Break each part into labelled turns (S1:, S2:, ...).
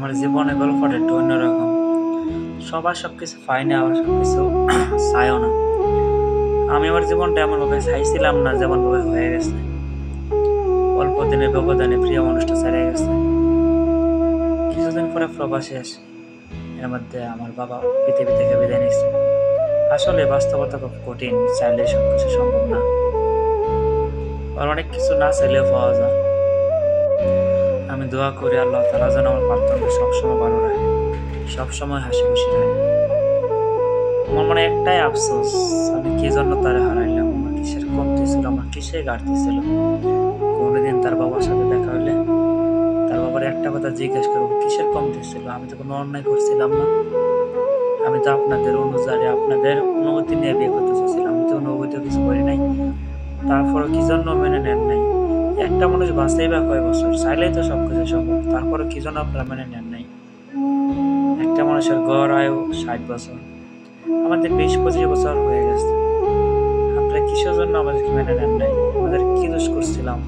S1: আমার জীবনে গল্পটা একটু অন্যরকম। সবার সবকিছু পায় না, আবার সবকিছু চায়ও না। আমি আমার জীবনটা এমনভাবে চাইছিলাম না যেমনভাবে হয়ে গেছে। অল্প দিনের ব্যবধানে প্রিয় মানুষটা ছেড়ে গেছে। কিছুদিন পরে প্রবাসে আসি। এর মধ্যে আমার বাবা পৃথিবী থেকে বিদায় নিচ্ছে। আসলে বাস্তবতা খুব কঠিন, চাইলে সবকিছু সম্ভব না। আর অনেক কিছু না চাইলেও পাওয়া যায়। আমি দোয়া করি আল্লাহ তাআলা যেন আমার প্রার্থনাকে সবসময় ভালো রাখে, সবসময় হাসি খুশি রাখে। আমার মনে একটাই আফসোস, আমি কি জন্য তারে হারাইলাম। আমার কিসের কমতি ছিল, আমার কিসের ঘাটতি ছিল। কোনোদিন তার বাবার সাথে দেখা হইলে তার বাবার একটা কথা জিজ্ঞেস করবো, কিসের কমতি ছিল? আমি তো কোনো অন্যায় করছিলাম না। আমি তো আপনাদের অনুযায়ী, আপনাদের অনুমতি নিয়ে বিয়ে করতে চাচ্ছিলাম। আমি তো অনুভূতি কিছু করি নাই। তারপরও কি জন্য মেনে নেন নাই? একটা মানুষ বাঁচতেই বা কয় বছর? চাইলেই তো সবকিছু সম্ভব। তারপরে কি জন্য আপনারা মেনে নেন নাই? একটা মানুষের গড় আয়ু 60 বছর, আমাদের 20-25 বছর হয়ে গেছে। আপনারা কিসের জন্য আমাদেরকে মেনে নেন নাই? আমাদের কি দোষ করছিলাম?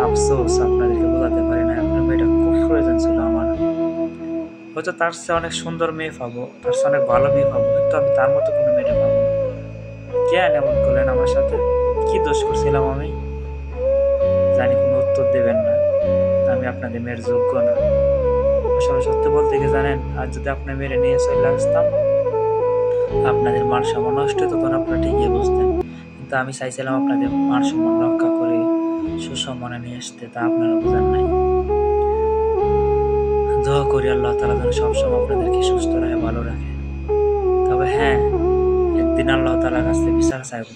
S1: আফসোস, আপনাদেরকে বোঝাতে পারি না। আপনার মেয়েটা খুব প্রয়োজন ছিল আমার। হয়তো তার চেয়ে অনেক সুন্দর মেয়ে পাবো, তার চেয়ে অনেক ভালো মেয়ে পাবো, কিন্তু আমি তার মতো কোনো মেয়ে পাবো না। কেন এমন করলেন আমার সাথে? কি দোষ করছিলাম আমি? জানি কোনো উত্তর দেবেন না। আমি আপনাদের মেয়ের যোগ্য না। আসলে সত্যি বলতে কি জানেন, আর যদি আপনার মেয়েরে নিয়ে চলে আসতাম, আপনাদের মান সম্মান নষ্ট হতো, তখন আপনারা ঠিকই বুঝতেন। কিন্তু আমি চাইছিলাম আপনাদের মান সম্মান রক্ষা করে সুসম্মানে নিয়ে আসতে, তা আপনারা বোঝেন নাই। দোয়া করি আল্লাহ তাআলা যেন সবসময় আপনাদেরকে সুস্থ রাখে, ভালো রাখে। তবে হ্যাঁ, একদিন আল্লাহ তাআলার কাছে বিচার চাইব।